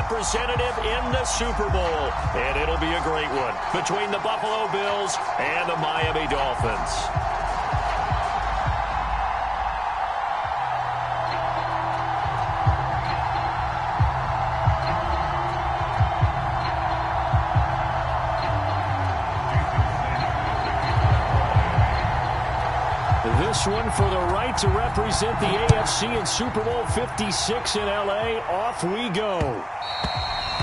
representative in the Super Bowl. And it'll be a great one between the Buffalo Bills and the Miami Dolphins. This one for the right to represent the AFC in Super Bowl 56 in L.A. Off we go.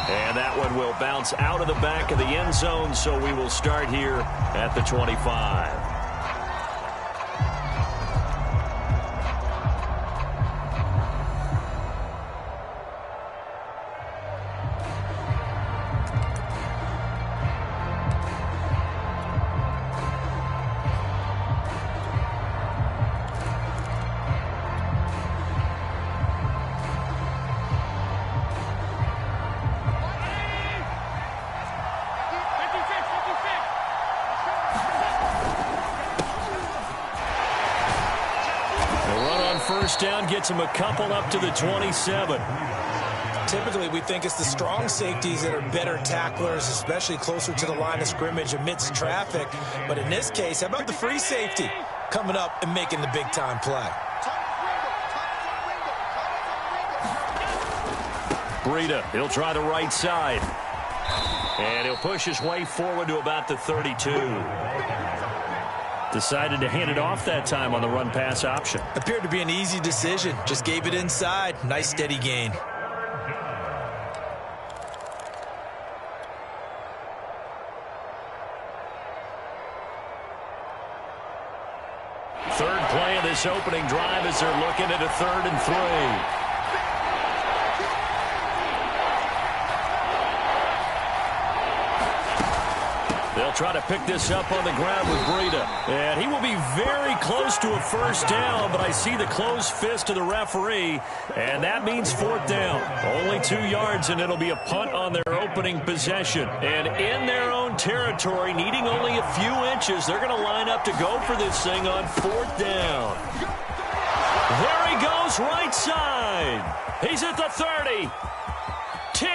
And that one will bounce out of the back of the end zone, so we will start here at the 25. First down gets him a couple up to the 27. Typically, we think it's the strong safeties that are better tacklers, especially closer to the line of scrimmage amidst traffic. But in this case, how about the free safety coming up and making the big-time play? Breida, he'll try the right side. And he'll push his way forward to about the 32. Decided to hand it off that time on the run-pass option. Appeared to be an easy decision. Just gave it inside. Nice steady gain. Third play of this opening drive as they're looking at a 3rd and 3. They'll try to pick this up on the ground with Breida. And he will be very close to a first down, but I see the closed fist of the referee, and that means 4th down. Only 2 yards, and it'll be a punt on their opening possession. And in their own territory, needing only a few inches, they're going to line up to go for this thing on 4th down. There he goes, right side. He's at the 30. 10,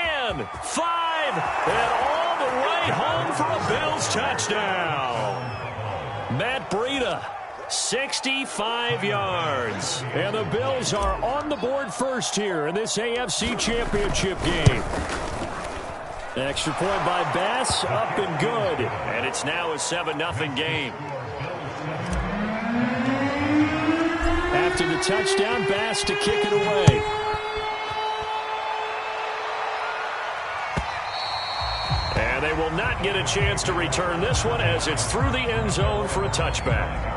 5, and all the way home for a Bills touchdown. Matt Breida, 65 yards. And the Bills are on the board first here in this AFC Championship game. Extra point by Bass, up and good. And it's now a 7-0 game. After the touchdown, Bass to kick it away. And they will not get a chance to return this one as it's through the end zone for a touchback.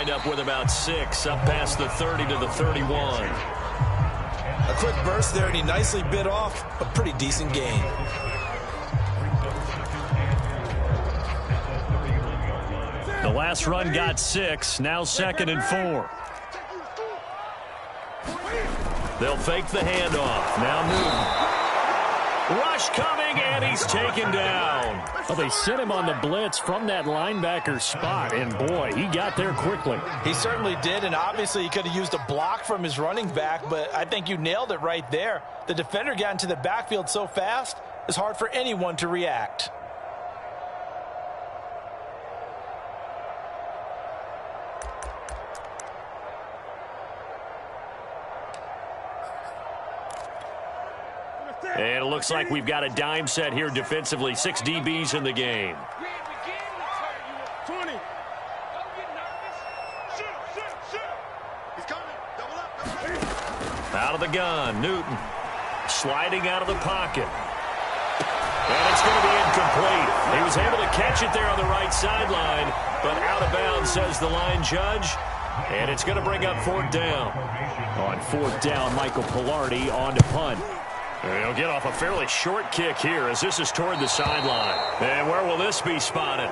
Up with about 6, up past the 30 to the 31. A quick burst there, and he nicely bit off a pretty decent gain. The last run got 6, now 2nd and 4. They'll fake the handoff. Now Newton. Rush coming, and he's taken down. Well, they sent him on the blitz from that linebacker spot, and boy, he got there quickly. He certainly did, and obviously he could have used a block from his running back, but I think you nailed it right there. The defender got into the backfield so fast, it's hard for anyone to react. And it looks like we've got a dime set here defensively. 6 DBs in the game. 20. Out of the gun, Newton. Sliding out of the pocket. And it's going to be incomplete. He was able to catch it there on the right sideline, but out of bounds, says the line judge. And it's going to bring up 4th down. On 4th down, Michael Pilardi on to punt. He'll get off a fairly short kick here as this is toward the sideline. And where will this be spotted?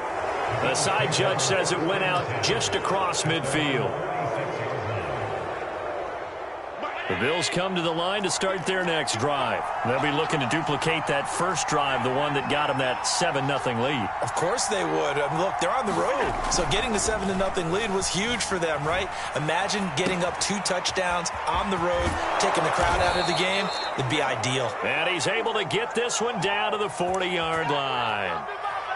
The side judge says it went out just across midfield. The Bills come to the line to start their next drive. They'll be looking to duplicate that first drive, the one that got them that 7-0 lead. Of course they would. I mean, look, they're on the road. So getting the 7-0 lead was huge for them, right? Imagine getting up 2 touchdowns on the road, taking the crowd out of the game. It'd be ideal. And he's able to get this one down to the 40-yard line.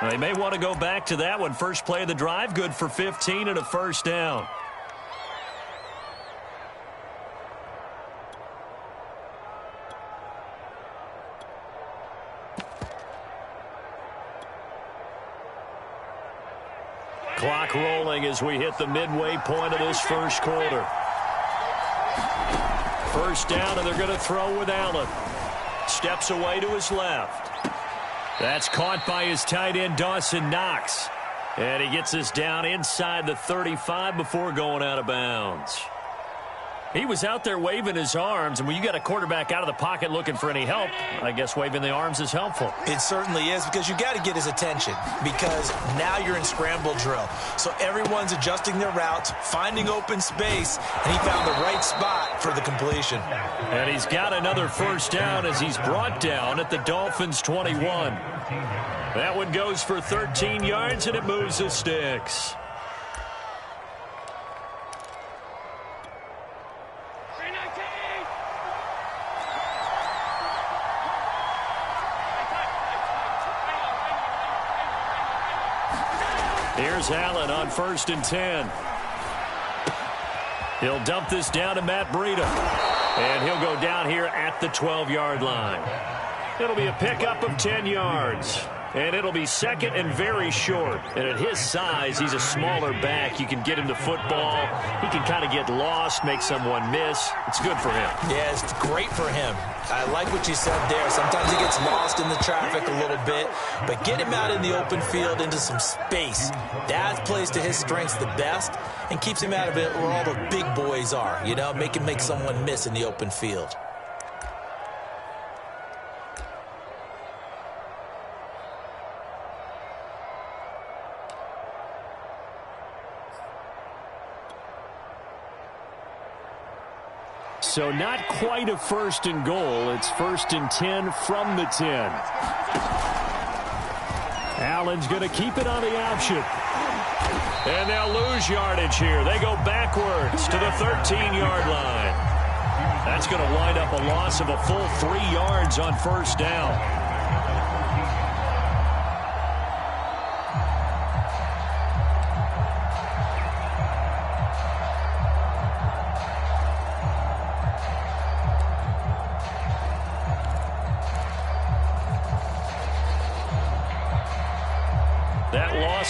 Now, they may want to go back to that one. First play of the drive, good for 15 and a first down. Clock rolling as we hit the midway point of this first quarter. First down, and they're going to throw with Allen. Steps away to his left. That's caught by his tight end, Dawson Knox. And he gets us down inside the 35 before going out of bounds. He was out there waving his arms, and when you got a quarterback out of the pocket looking for any help, I guess waving the arms is helpful. It certainly is, because you got to get his attention, because now you're in scramble drill. So everyone's adjusting their routes, finding open space, and he found the right spot for the completion. And he's got another first down as he's brought down at the Dolphins' 21. That one goes for 13 yards, and it moves the sticks. Here's Allen on 1st and 10. He'll dump this down to Matt Breida. And he'll go down here at the 12-yard line. It'll be a pickup of 10 yards. And it'll be second and very short. And at his size, he's a smaller back. You can get him to football. He can kind of get lost, make someone miss. It's good for him. Yeah, it's great for him. I like what you said there. Sometimes he gets lost in the traffic a little bit. But get him out in the open field into some space. That plays to his strengths the best and keeps him out of it where all the big boys are. You know, make someone miss in the open field. So not quite a 1st and goal. It's 1st and 10 from the 10. Allen's going to keep it on the option. And they'll lose yardage here. They go backwards to the 13-yard line. That's going to wind up a loss of a full 3 yards on 1st down.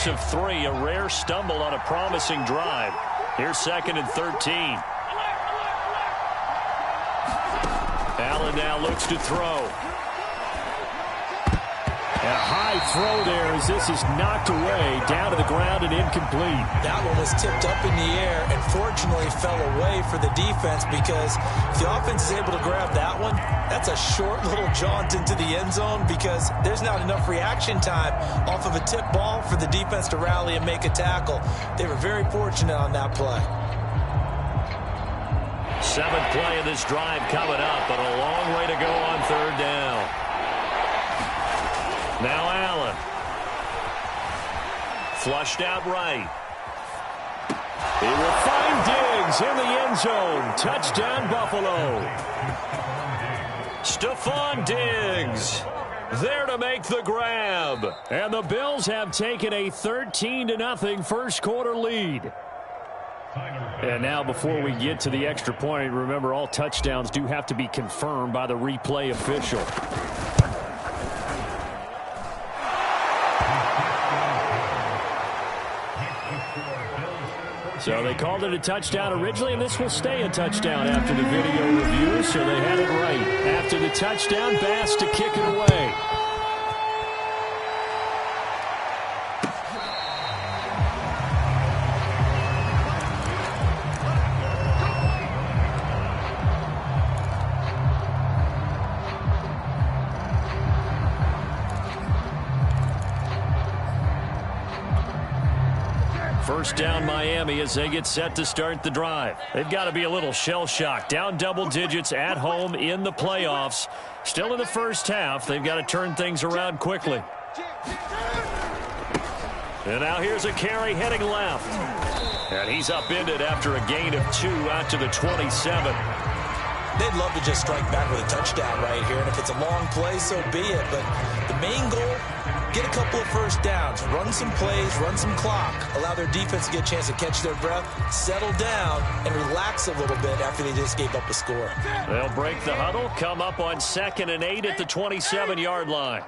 Of 3, a rare stumble on a promising drive. Here's 2nd and 13. Allen now looks to throw. A high throw there as this is knocked away, down to the ground and incomplete. That one was tipped up in the air and fortunately fell away for the defense, because if the offense is able to grab that one, that's a short little jaunt into the end zone, because there's not enough reaction time off of a tip ball for the defense to rally and make a tackle. They were very fortunate on that play. 7th play of this drive coming up, but a long way to go on 3rd down. Now Allen. Flushed out right. He will find Diggs in the end zone. Touchdown, Buffalo. Stephon Diggs there to make the grab. And the Bills have taken a 13-0 first quarter lead. And now before we get to the extra point, remember all touchdowns do have to be confirmed by the replay official. So they called it a touchdown originally, and this will stay a touchdown after the video review, so they had it right. After the touchdown, Bass to kick it away. First down Miami as they get set to start the drive. They've got to be a little shell-shocked. Down double digits at home in the playoffs. Still in the first half. They've got to turn things around quickly. And now here's a carry heading left. And he's upended after a gain of 2 out to the 27. They'd love to just strike back with a touchdown right here. And if it's a long play, so be it. But the main goal, get a couple of first downs, run some plays, run some clock, allow their defense to get a chance to catch their breath, settle down, and relax a little bit after they just gave up a score. They'll break the huddle, come up on 2nd and 8 at the 27-yard line.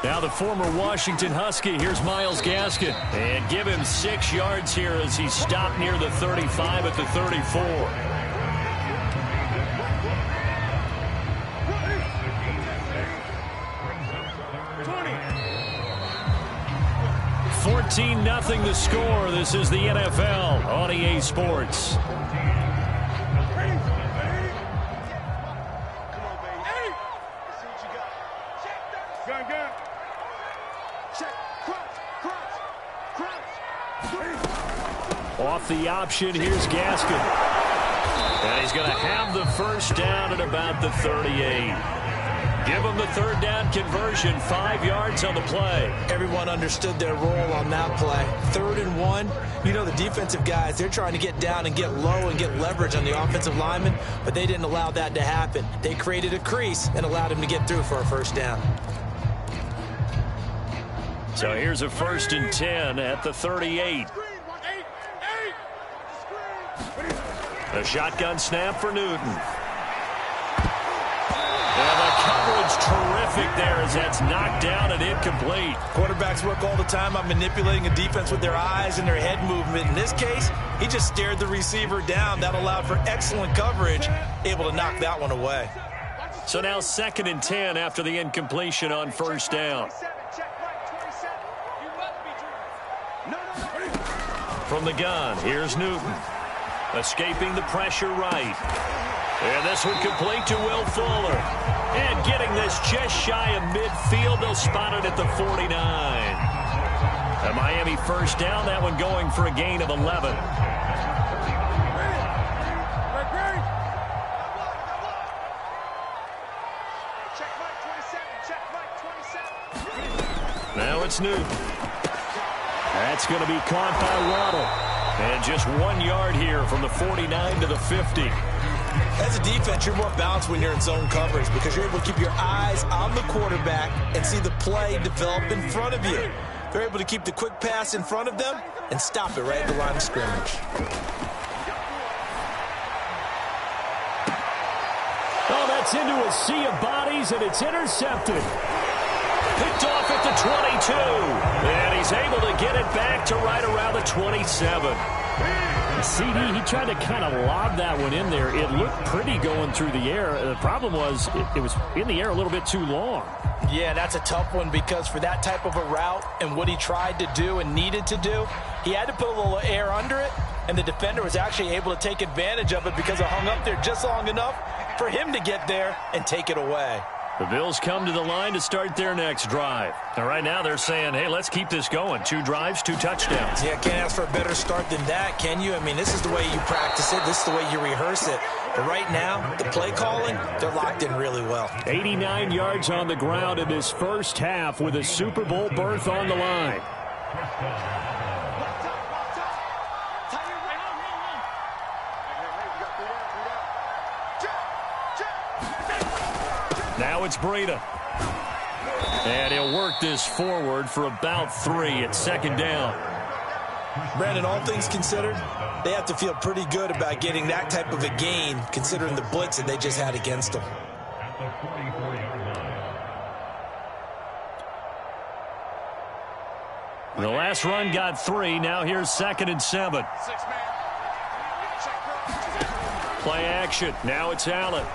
Now the former Washington Husky, here's Myles Gaskin. And give him 6 yards here as he's stopped near the 35 at the 34. 14-0 the score. This is the NFL on EA Sports. Off the option, here's Gaskin. And he's going to have the first down at about the 38. Give him the 3rd down conversion, 5 yards on the play. Everyone understood their role on that play. 3rd and 1. You know the defensive guys, they're trying to get down and get low and get leverage on the offensive lineman, but they didn't allow that to happen. They created a crease and allowed him to get through for a first down. So here's a 1st and 10 at the 38. A shotgun snap for Newton. And the coverage terrific there as that's knocked down and incomplete. Quarterbacks work all the time on manipulating a defense with their eyes and their head movement. In this case, he just stared the receiver down. That allowed for excellent coverage, able to knock that one away. So now 2nd and 10 after the incompletion on 1st down. From the gun, here's Newton. Escaping the pressure right. And this one complete to Will Fuller. And getting this just shy of midfield. They'll spot it at the 49. A Miami first down. That one going for a gain of 11. Now it's Newton. That's going to be caught by Waddle. And just 1 yard here from the 49 to the 50. As a defense, you're more balanced when you're in zone coverage because you're able to keep your eyes on the quarterback and see the play develop in front of you. They're able to keep the quick pass in front of them and stop it right at the line of scrimmage. Oh, that's into a sea of bodies, and it's intercepted. Picked off at the 22. And he's able to get it back to right around the 27. CD, he tried to kind of lob that one in there. It looked pretty going through the air. The problem was it was in the air a little bit too long. Yeah, that's a tough one because for that type of a route and what he tried to do and needed to do, he had to put a little air under it, and the defender was actually able to take advantage of it because it hung up there just long enough for him to get there and take it away. The Bills come to the line to start their next drive. And right now they're saying, hey, let's keep this going. 2 drives, 2 touchdowns. Yeah, can't ask for a better start than that, can you? I mean, this is the way you practice it. This is the way you rehearse it. But right now, the play calling, they're locked in really well. 89 yards on the ground in this first half with a Super Bowl berth on the line. Now it's Breida. And he'll work this forward for about 3 at 2nd down. Brandon, all things considered, they have to feel pretty good about getting that type of a gain considering the blitz that they just had against them. The last run got 3. Now here's 2nd and 7. Play action. Now it's Allen.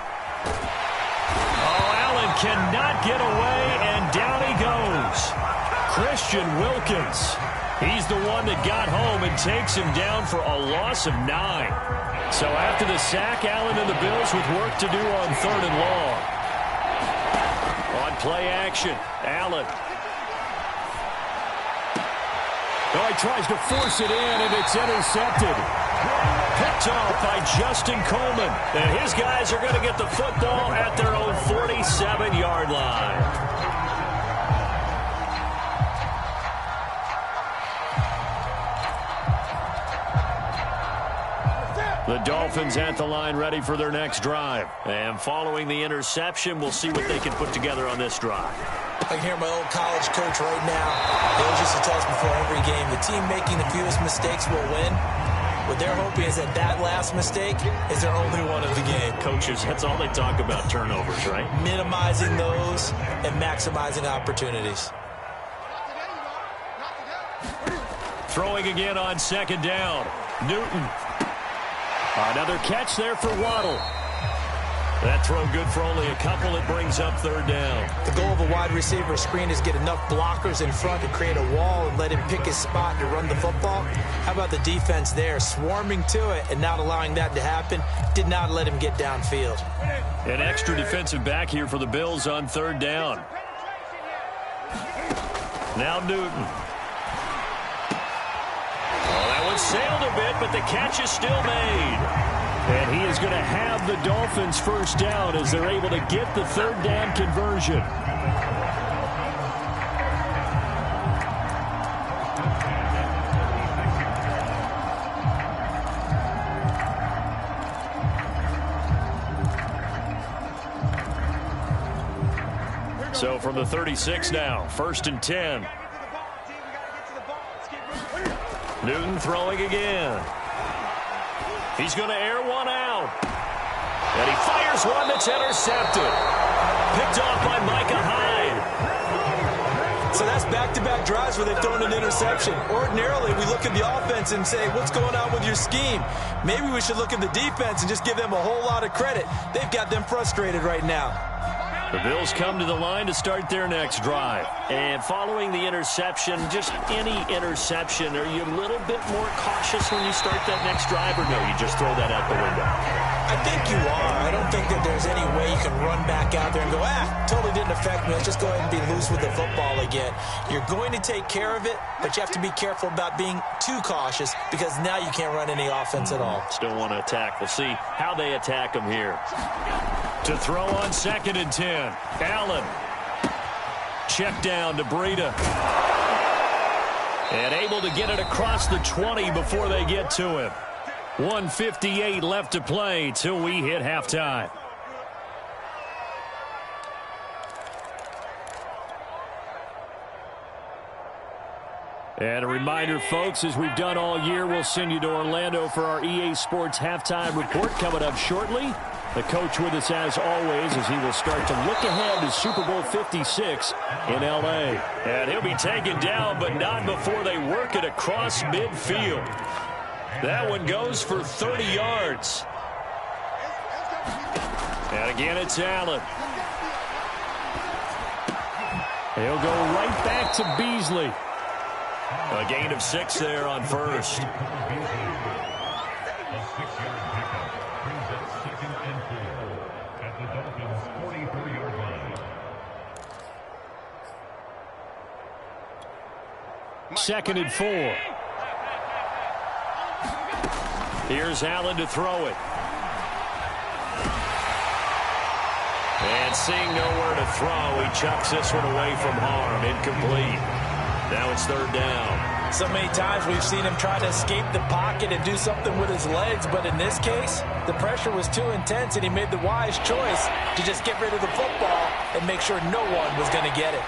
Oh, Allen cannot get away, and down he goes. Christian Wilkins. He's the one that got home and takes him down for a loss of 9. So after the sack, Allen and the Bills with work to do on 3rd and long. On play action, Allen. Oh, he tries to force it in, and it's intercepted. Picked off by Justin Coleman. And his guys are going to get the football at their own 47-yard line. The Dolphins at the line ready for their next drive. And following the interception, we'll see what they can put together on this drive. I can hear my old college coach right now. He always used to tell us before every game, the team making the fewest mistakes will win. What they're hoping is that last mistake is their only one of the game. Coaches, that's all they talk about, turnovers, right? Minimizing those and maximizing opportunities. Throwing again on second down. Newton. Another catch there for Waddle. That throw good for only a couple. It brings up third down. The goal of a wide receiver screen is get enough blockers in front to create a wall and let him pick his spot to run the football. How about the defense there, swarming to it and not allowing that to happen? Did not let him get downfield. An extra defensive back here for the Bills on third down. Now Newton. Sailed a bit, but the catch is still made. And he is going to have the Dolphins first down as they're able to get the third down conversion. So from the 36 now, 1st and 10. Newton throwing again. He's going to air one out. And he fires one that's intercepted. Picked off by Micah Hyde. So that's back-to-back drives where they've thrown an interception. Ordinarily, we look at the offense and say, what's going on with your scheme? Maybe we should look at the defense and just give them a whole lot of credit. They've got them frustrated right now. The Bills come to the line to start their next drive. And following the interception, just any interception, are you a little bit more cautious when you start that next drive, or no, you just throw that out the window? I think you are. I don't think that there's any way you can run back out there and go, totally didn't affect me. Let's just go ahead and be loose with the football again. You're going to take care of it, but you have to be careful about being too cautious because now you can't run any offense at all. Still want to attack. We'll see how they attack them here. To throw on 2nd and 10. Allen. Check down to Breida. And able to get it across the 20 before they get to him. 1:58 left to play till we hit halftime. And a reminder, folks, as we've done all year, we'll send you to Orlando for our EA Sports Halftime Report coming up shortly. The coach with us as always as he will start to look ahead to Super Bowl 56 in L.A. And he'll be taken down, but not before they work it across midfield. That one goes for 30 yards. And again, it's Allen. He'll go right back to Beasley. A gain of 6 there on first. Second and 4. Here's Allen to throw it. And seeing nowhere to throw, he chucks this one away from harm. Incomplete. Now it's third down. So many times we've seen him try to escape the pocket and do something with his legs, but in this case, the pressure was too intense and he made the wise choice to just get rid of the football and make sure no one was going to get it.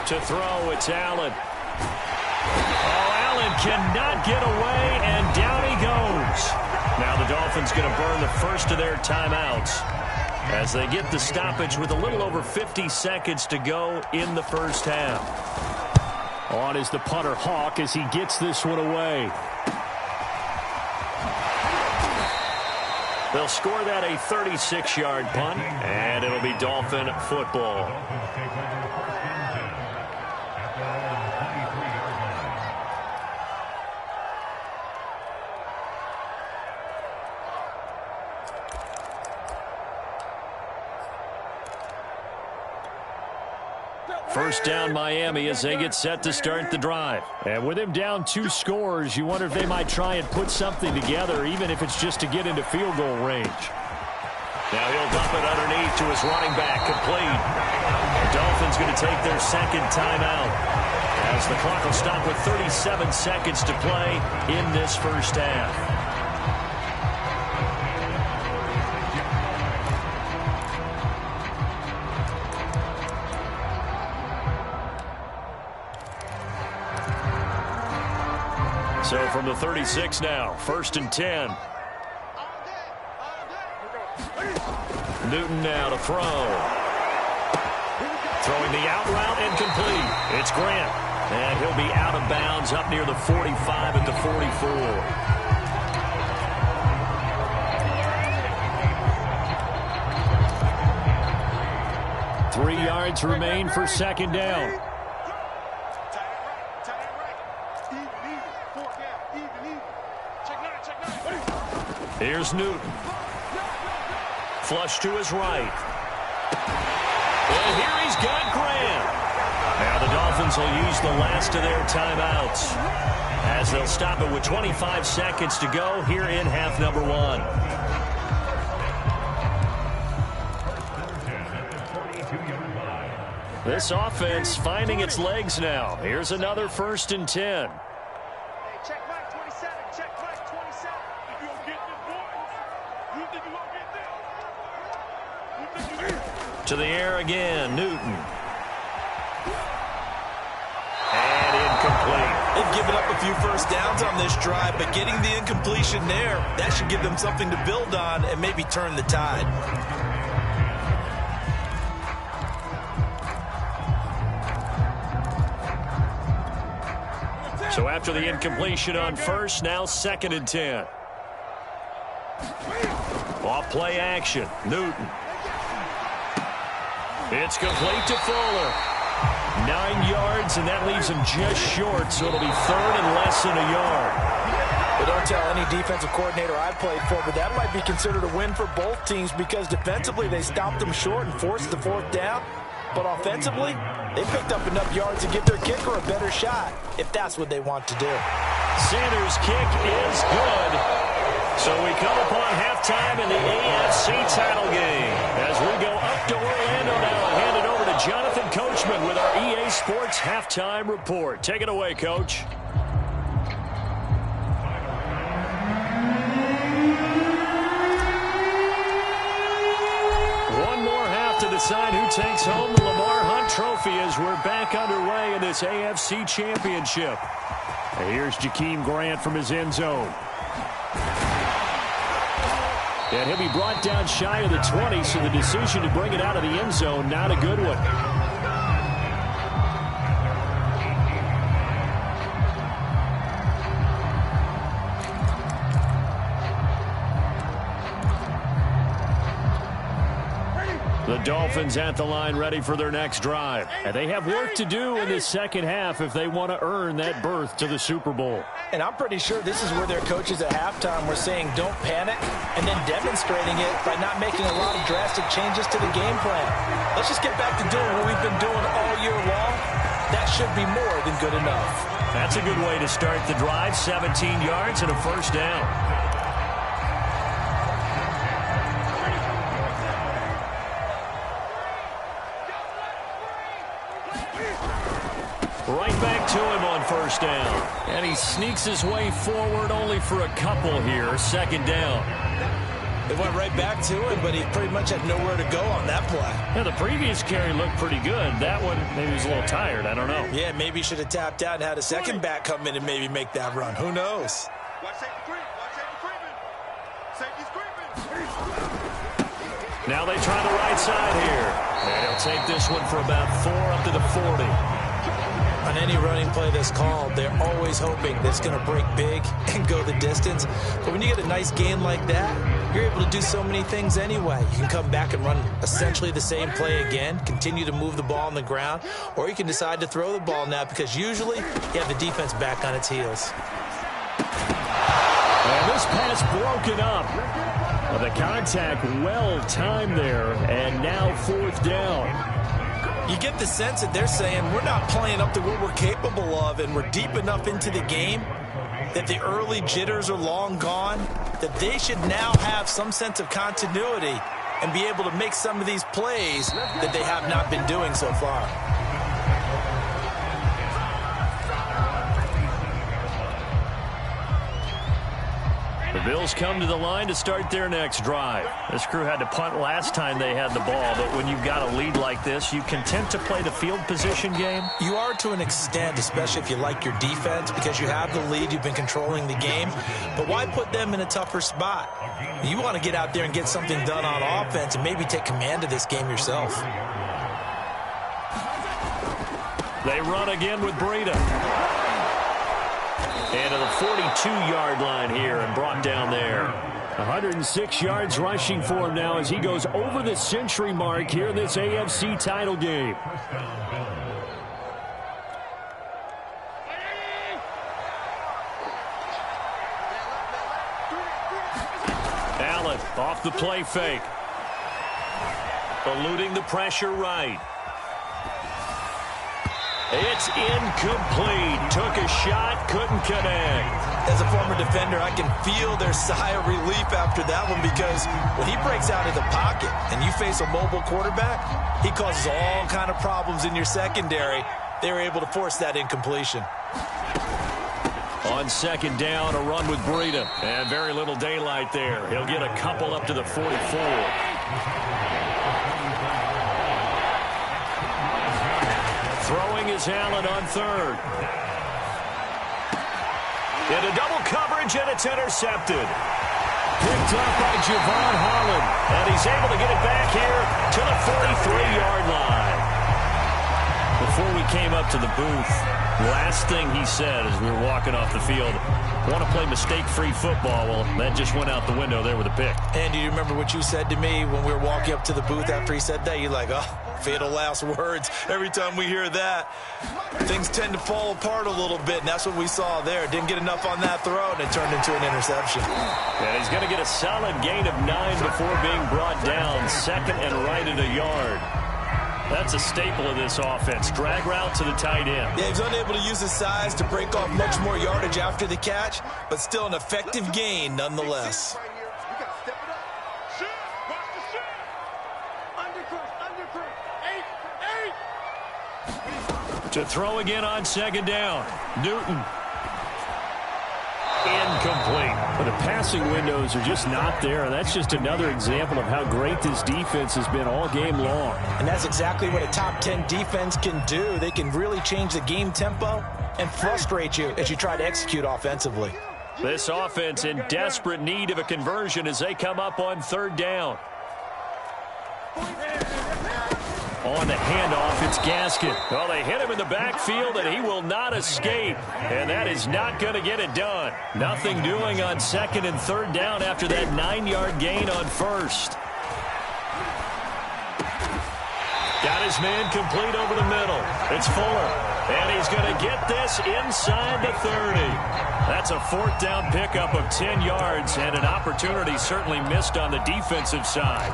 To throw, it's Allen. Oh, Allen cannot get away, and down he goes. Now the Dolphins going to burn the first of their timeouts as they get the stoppage with a little over 50 seconds to go in the first half. On is the punter, Hawk, as he gets this one away. They'll score that a 36-yard punt, and it'll be Dolphin football. First down Miami as they get set to start the drive. And with him down 2 scores, you wonder if they might try and put something together, even if it's just to get into field goal range. Now he'll dump it underneath to his running back, complete. The Dolphins going to take their second timeout, as the clock will stop with 37 seconds to play in this first half. So from the 36 now, 1st and 10. Newton now to throw. Throwing the out route and complete. It's Grant. And he'll be out of bounds up near the 45 at the 44. 3 yards remain for second down. Here's Newton. Flush to his right. And here he's got Grant. Now the Dolphins will use the last of their timeouts, as they'll stop it with 25 seconds to go here in half number 1. This offense finding its legs now. Here's another 1st and 10. To the air again, Newton. And incomplete. They've given up a few first downs on this drive, but getting the incompletion there, that should give them something to build on and maybe turn the tide. So after the incompletion on first, now 2nd and 10. Off play action, Newton. It's complete to Fuller. 9 yards, and that leaves him just short, so it'll be 3rd and less than a yard. Well, don't tell any defensive coordinator I've played for, but that might be considered a win for both teams, because defensively they stopped them short and forced the 4th down. But offensively, they picked up enough yards to give their kicker a better shot, if that's what they want to do. Sanders' kick is good. So we come upon halftime in the AFC title game, as we go up to Orlando now and hand it over to Jonathan Coachman with our EA Sports Halftime Report. Take it away, Coach. One more half to decide who takes home the Lamar Hunt Trophy as we're back underway in this AFC Championship. And here's Jakeem Grant from his end zone. And he'll be brought down shy of the 20, so the decision to bring it out of the end zone, not a good one. The Dolphins at the line ready for their next drive. And they have work to do in this second half if they want to earn that berth to the Super Bowl. And I'm pretty sure this is where their coaches at halftime were saying don't panic, and then demonstrating it by not making a lot of drastic changes to the game plan. Let's just get back to doing what we've been doing all year long. That should be more than good enough. That's a good way to start the drive. 17 yards and a 1st down. Right back to him on 1st down. And he sneaks his way forward only for a couple here. 2nd down. They went right back to him, but he pretty much had nowhere to go on that play. Yeah, the previous carry looked pretty good. That one, maybe he was a little tired. I don't know. Yeah, maybe he should have tapped out and had a second back come in and maybe make that run. Who knows? Now they try the right side here. And he'll take this one for about 4 up to the 40. On any running play that's called, they're always hoping that it's going to break big and go the distance. But when you get a nice gain like that, you're able to do so many things anyway. You can come back and run essentially the same play again, continue to move the ball on the ground, or you can decide to throw the ball now, because usually you have the defense back on its heels. And this pass broken up. The contact well timed there, and now 4th down. You get the sense that they're saying we're not playing up to what we're capable of, and we're deep enough into the game that the early jitters are long gone, that they should now have some sense of continuity and be able to make some of these plays that they have not been doing so far. The Bills come to the line to start their next drive. This crew had to punt last time they had the ball, but when you've got a lead like this, you content to play the field position game? You are to an extent, especially if you like your defense, because you have the lead, you've been controlling the game. But why put them in a tougher spot? You want to get out there and get something done on offense and maybe take command of this game yourself. They run again with Breida. And to the 42-yard line here and brought down there. 106 yards rushing for him now as he goes over the century mark here in this AFC title game. Allen off the play fake. Eluding the pressure right. It's incomplete. Took a shot, couldn't connect. As a former defender, I can feel their sigh of relief after that one, because when he breaks out of the pocket and you face a mobile quarterback, he causes all kind of problems in your secondary. They were able to force that incompletion. On second down, a run with Breida. And very little daylight there. He'll get a couple up to the 44. Throwing is Allen on third. Into double coverage, and it's intercepted. Picked up by Javon Holland. And he's able to get it back here to the 43-yard line. Before we came up to the booth, last thing he said as we were walking off the field, want to play mistake-free football. Well, that just went out the window there with a pick. And do you remember what you said to me when we were walking up to the booth after he said that? You're like, oh, fatal last words. Every time we hear that, things tend to fall apart a little bit, and that's what we saw there. Didn't get enough on that throw, and it turned into an interception. And he's going to get a solid gain of 9 before being brought down. Second and right at a yard. That's a staple of this offense. Drag route to the tight end. Yeah, he's unable to use his size to break off much more yardage after the catch, but still an effective gain nonetheless. To throw again on second down. Newton. Incomplete. But the passing windows are just not there, and that's just another example of how great this defense has been all game long. And that's exactly what a top 10 defense can do. They can really change the game tempo and frustrate you as you try to execute offensively. This offense in desperate need of a conversion as they come up on third down. On the handoff, it's Gaskin. Well, they hit him in the backfield, and he will not escape. And that is not going to get it done. Nothing doing on second and third down after that 9-yard gain on first. Got his man complete over the middle. It's Fuller. And he's going to get this inside the 30. That's a fourth down pickup of 10 yards, and an opportunity certainly missed on the defensive side.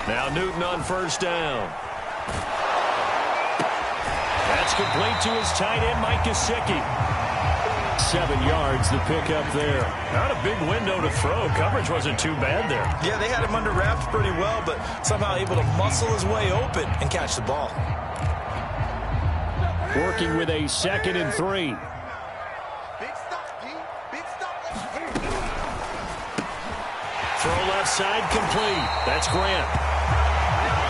Now Newton on first down. That's complete to his tight end, Mike Gesicki. 7 yards, the pickup there. Not a big window to throw. Coverage wasn't too bad there. Yeah, they had him under wraps pretty well, but somehow able to muscle his way open and catch the ball. Working with a 2nd and 3. Throw left side complete. That's Grant.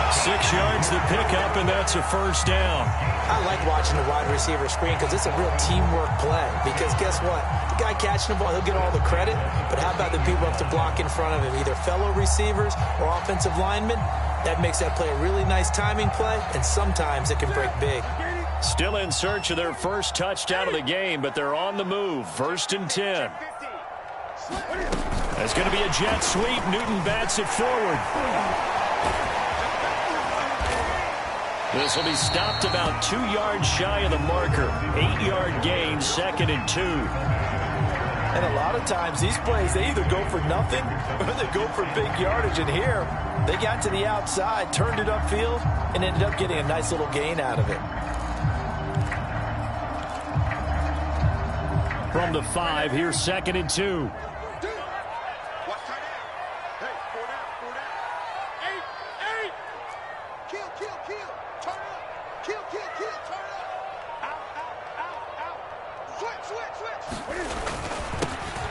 6 yards the pickup, and that's a first down. I like watching the wide receiver screen because it's a real teamwork play. Because guess what? The guy catching the ball, he'll get all the credit. But how about the people who have to block in front of him, either fellow receivers or offensive linemen? That makes that play a really nice timing play, and sometimes it can break big. Still in search of their first touchdown of the game, but they're on the move. 1st and 10. That's going to be a jet sweep. Newton bats it forward. This will be stopped about 2 yards shy of the marker. 8-yard gain, 2nd and 2. And a lot of times these plays, they either go for nothing or they go for big yardage. And here, they got to the outside, turned it upfield, and ended up getting a nice little gain out of it. From the 5, here's 2nd and 2.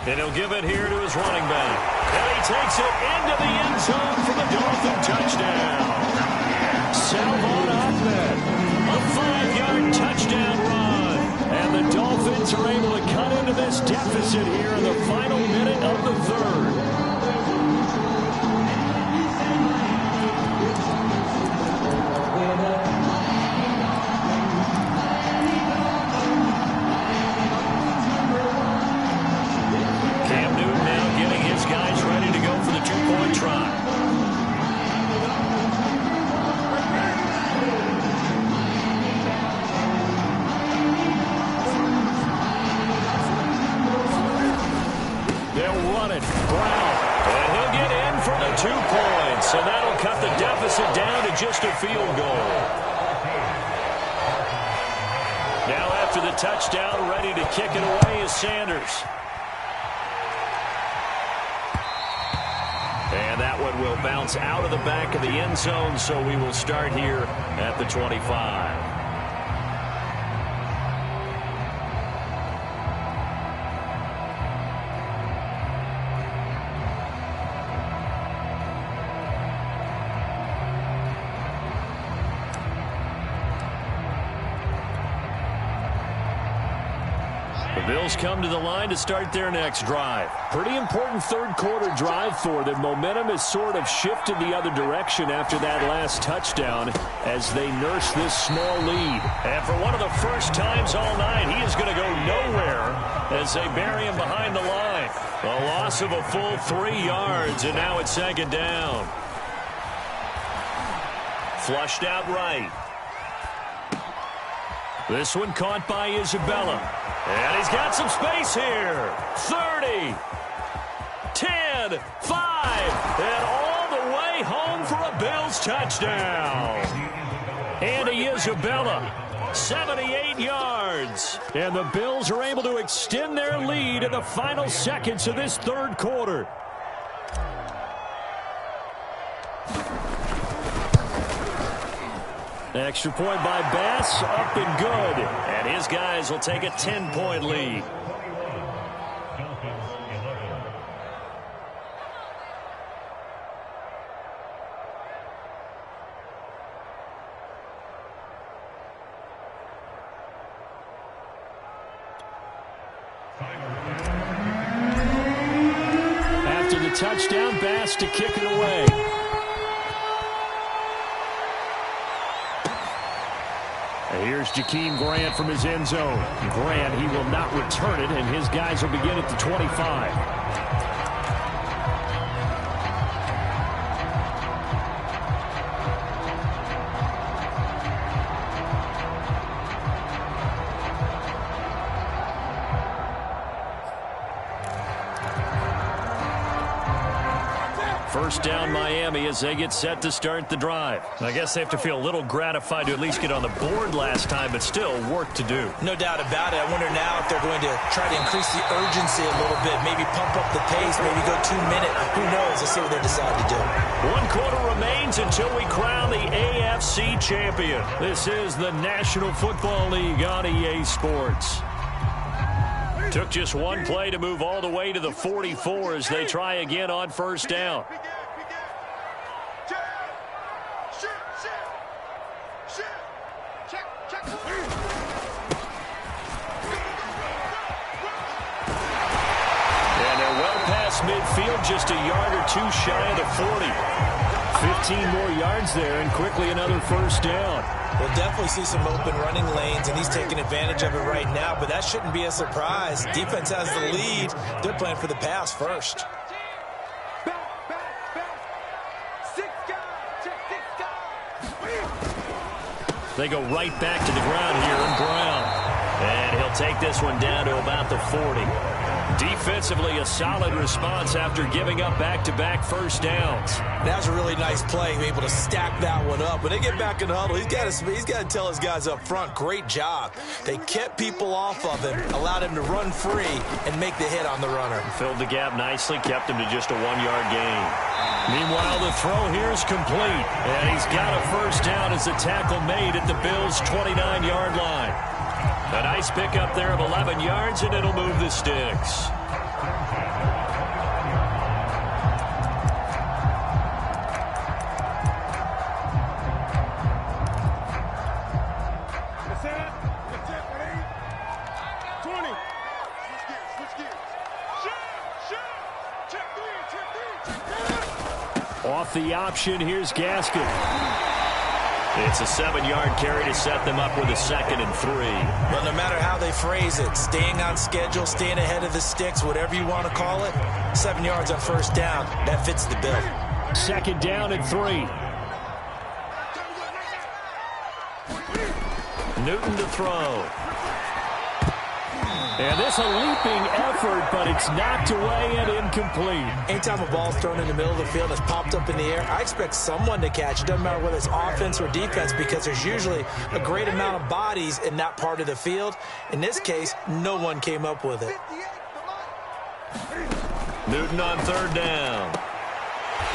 And he'll give it here to his running back. And he takes it into the end zone for the Dolphin touchdown. Salvon Ahmed, a 5-yard touchdown run. And the Dolphins are able to cut into this deficit here in the final minute of the third. And that'll cut the deficit down to just a field goal. Now after the touchdown, ready to kick it away is Sanders. And that one will bounce out of the back of the end zone, so we will start here at the 25. Bills come to the line to start their next drive. Pretty important third-quarter drive for them. Momentum has sort of shifted the other direction after that last touchdown as they nurse this small lead. And for one of the first times all night, he is going to go nowhere as they bury him behind the line. A loss of a full 3 yards, and now it's 2nd down. Flushed out right. This one caught by Isabella. And he's got some space here. 30, 10, 5, and all the way home for a Bills touchdown. Andy Isabella, 78 yards. And the Bills are able to extend their lead in the final seconds of this third quarter. Extra point by Bass, up and good. And his guys will take a 10-point lead. After the touchdown, Bass to kick it away. Here's Jakeem Grant from his end zone. Grant, he will not return it, and his guys will begin at the 25. First down Miami as they get set to start the drive. I guess they have to feel a little gratified to at least get on the board last time, but still work to do. No doubt about it. I wonder now if they're going to try to increase the urgency a little bit, maybe pump up the pace, maybe go 2 minute. Who knows? Let's see what they decide to do. 1 quarter remains until we crown the AFC champion. This is the National Football League on EA Sports. Took just one play to move all the way to the 44 as they try again on first down. And they're well past midfield, just a yard or two shy of the 40. 15 more yards there, and quickly another first down. We'll definitely see some open running lanes, and he's taking advantage of it right now, but that shouldn't be a surprise. Defense has the lead. They're playing for the pass first. They go right back to the ground here in Brown. And he'll take this one down to about the 40. Defensively, a solid response after giving up back-to-back first downs. That was a really nice play, able to stack that one up. When they get back in the huddle, he's got to tell his guys up front, great job. They kept people off of him, allowed him to run free, and make the hit on the runner. Filled the gap nicely, kept him to just a 1-yard gain. Meanwhile, the throw here is complete, and he's got a first down as the tackle made at the Bills' 29-yard line. A nice pickup there of 11 yards, and it'll move the sticks. Off the option, here's Gaskin. It's a 7-yard carry to set them up with a 2nd and 3. But no matter how they phrase it, staying on schedule, staying ahead of the sticks, whatever you want to call it, 7 yards on first down, that fits the bill. 2nd down and 3. Newton to throw. And this a leaping effort, but it's knocked away and incomplete. Anytime a ball's thrown in the middle of the field and it's popped up in the air, I expect someone to catch it. Doesn't matter whether it's offense or defense, because there's usually a great amount of bodies in that part of the field. In this case, no one came up with it. Newton on 3rd down.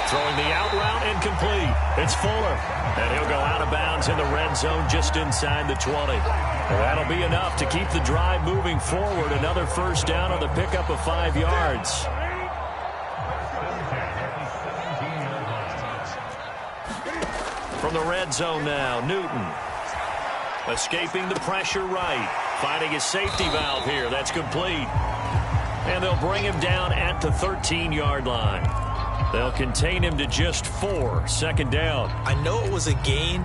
Throwing the out route incomplete. It's Fuller. And he'll go out of bounds in the red zone just inside the 20. That'll be enough to keep the drive moving forward. Another first down on the pickup of 5 yards. From the red zone now, Newton. Escaping the pressure right. Finding his safety valve here. That's complete. And they'll bring him down at the 13-yard line. They'll contain him to just 4. 2nd down. I know it was a gain,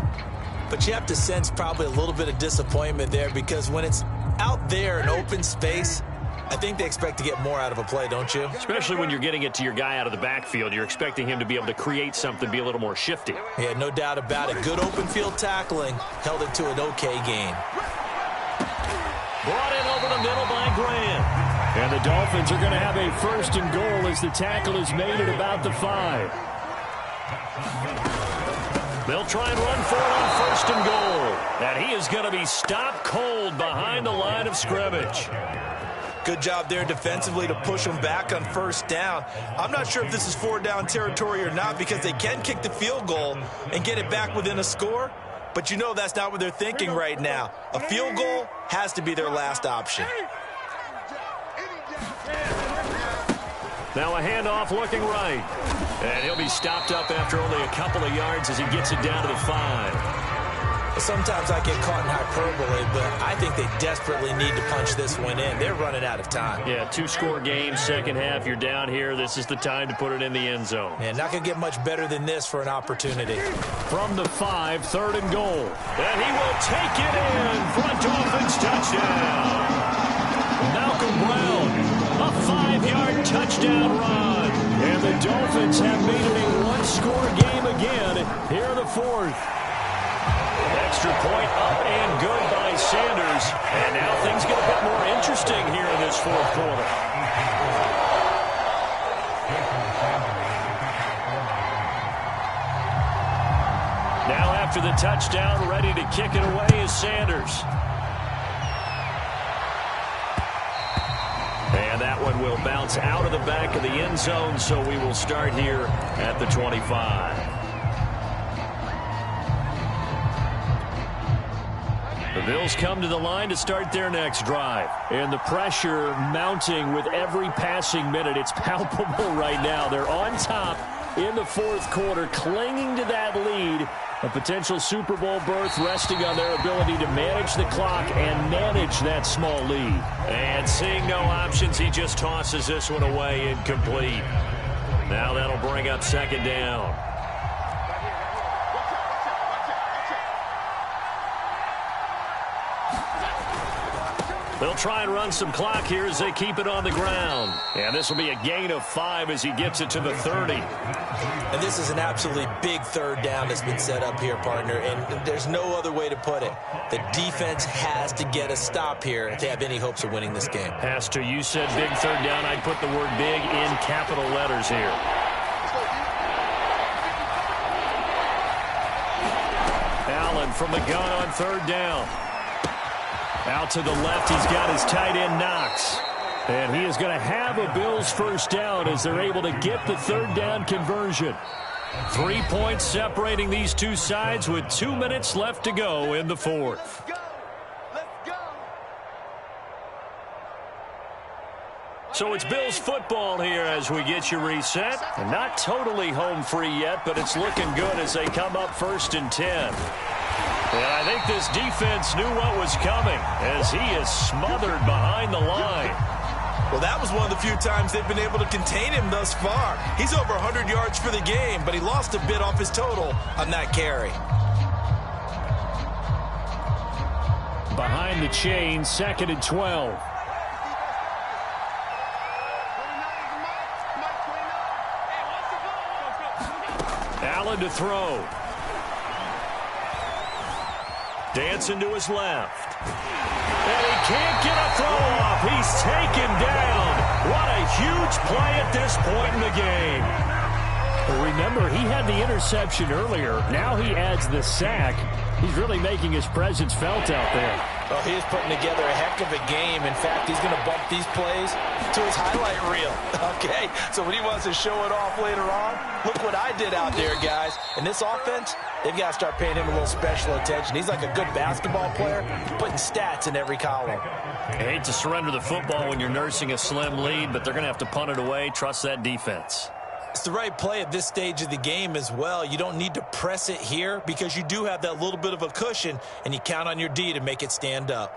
but you have to sense probably a little bit of disappointment there, because when it's out there in open space, I think they expect to get more out of a play, don't you? Especially when you're getting it to your guy out of the backfield. You're expecting him to be able to create something, be a little more shifty. Yeah, no doubt about it. Good open field tackling. Held it to an okay gain. Brought in over the middle by Graham. And the Dolphins are going to have a 1st and goal as the tackle is made at about the 5. They'll try and run for it on 1st and goal. And he is going to be stopped cold behind the line of scrimmage. Good job there defensively to push them back on 1st down. I'm not sure if this is 4-down territory or not, because they can kick the field goal and get it back within a score. But you know that's not what they're thinking right now. A field goal has to be their last option. Now a handoff looking right. And he'll be stopped up after only a couple of yards as he gets it down to the 5. Sometimes I get caught in hyperbole, but I think they desperately need to punch this one in. They're running out of time. Yeah, 2-score game, 2nd half. You're down here. This is the time to put it in the end zone. Yeah, not going to get much better than this for an opportunity. From the 5, 3rd and goal. And he will take it in for a Dolphins touchdown. Malcolm Brown, a 5-yard touchdown run. And the Dolphins have made it a 1-score game again here in the 4th. Extra point up and good by Sanders. And now things get a bit more interesting here in this 4th quarter. Now after the touchdown, ready to kick it away is Sanders. And that one will bounce out of the back of the end zone, so we will start here at the 25. The Bills come to the line to start their next drive. And the pressure mounting with every passing minute. It's palpable right now. They're on top in the 4th quarter, clinging to that lead. A potential Super Bowl berth resting on their ability to manage the clock and manage that small lead. And seeing no options, he just tosses this one away incomplete. Now that'll bring up 2nd down. They'll try and run some clock here as they keep it on the ground. And this will be a gain of 5 as he gets it to the 30. And this is an absolutely big third down that's been set up here, partner, and there's no other way to put it. The defense has to get a stop here if they have any hopes of winning this game. Pastor, you said big third down. I'd put the word big in capital letters here. Allen from the gun on third down. Out to the left, he's got his tight end Knox. And he is going to have a Bills first down as they're able to get the third down conversion. 3 points separating these two sides with 2 minutes left to go in the fourth. So it's Bills football here as we get you reset. And not totally home free yet, but it's looking good as they come up 1st and 10. And I think this defense knew what was coming as he is smothered behind the line. Well, that was one of the few times they've been able to contain him thus far. He's over 100 yards for the game, but he lost a bit off his total on that carry. Behind the chain, 2nd and 12. Allen to throw. Dancing to his left. And he can't get a throw off. He's taken down. What a huge play at this point in the game. Well, remember, he had the interception earlier. Now he adds the sack. He's really making his presence felt out there. Oh, he is putting together a heck of a game. In fact, he's going to bump these plays to his highlight reel. Okay, so when he wants to show it off later on, look what I did out there, guys. And this offense, they've got to start paying him a little special attention. He's like a good basketball player, putting stats in every column. I hate to surrender the football when you're nursing a slim lead, but they're going to have to punt it away. Trust that defense. It's the right play at this stage of the game as well. You don't need to press it here because you do have that little bit of a cushion, and you count on your D to make it stand up.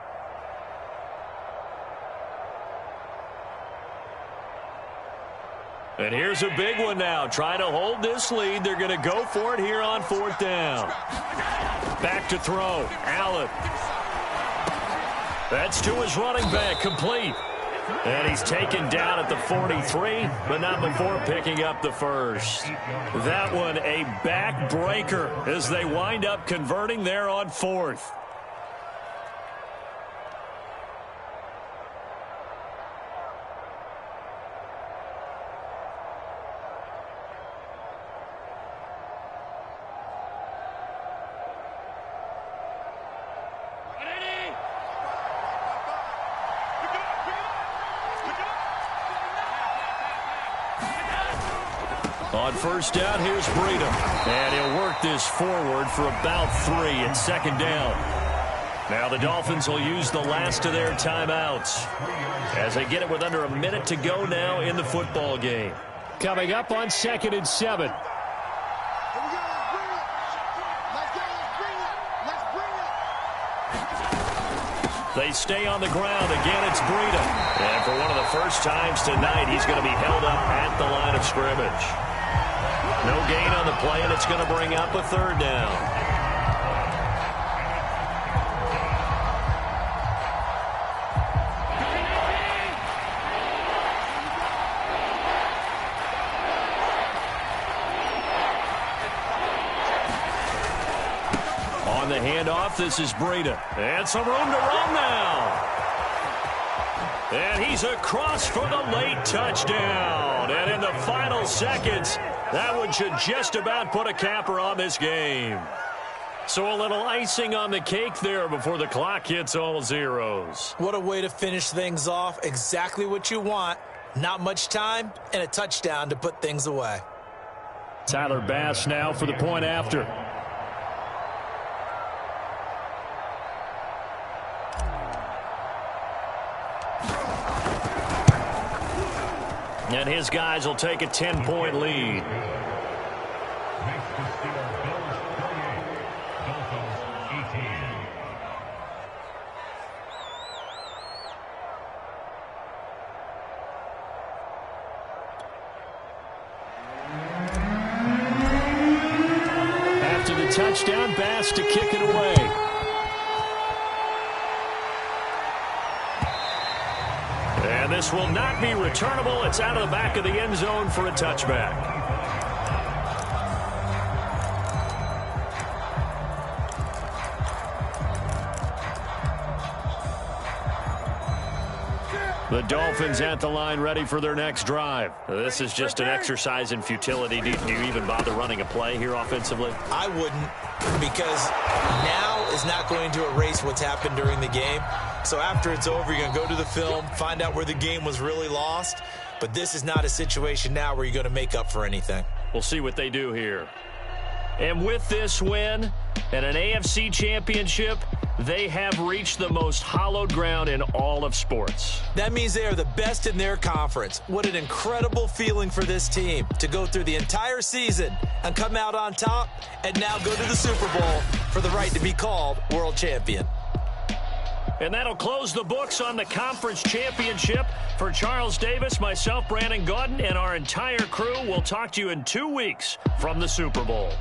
And here's a big one now. Trying to hold this lead. They're going to go for it here on 4th down. Back to throw. Allen. That's to his running back. Complete. And he's taken down at the 43, but not before picking up the first. That one a backbreaker as they wind up converting there on 4th. On 1st down, here's Breida. And he'll work this forward for about 3 and 2nd down. Now the Dolphins will use the last of their timeouts as they get it with under a minute to go now in the football game. Coming up on 2nd and 7. They stay on the ground. Again, it's Breida. And for one of the first times tonight, he's going to be held up at the line of scrimmage. No gain on the play, and it's going to bring up a 3rd down. On the handoff, this is Breida. And some room to run now. And he's across for the late touchdown. And in the final seconds, that one should just about put a capper on this game. So a little icing on the cake there before the clock hits all zeros. What a way to finish things off. Exactly what you want. Not much time and a touchdown to put things away. Tyler Bass now for the point after. And his guys will take a 10-point lead. After the touchdown, Bass to kick it away. And this will not be returnable. It's out of the back of the end zone for a touchback. The Dolphins at the line ready for their next drive. This is just an exercise in futility. Do you even bother running a play here offensively? I wouldn't, because now is not going to erase what's happened during the game. So after it's over, you're going to go to the film, find out where the game was really lost. But this is not a situation now where you're going to make up for anything. We'll see what they do here. And with this win and an AFC championship, they have reached the most hallowed ground in all of sports. That means they are the best in their conference. What an incredible feeling for this team to go through the entire season and come out on top and now go to the Super Bowl for the right to be called world champion. And that'll close the books on the conference championship. For Charles Davis, myself, Brandon Gaudin, and our entire crew, we'll talk to you in 2 weeks from the Super Bowl.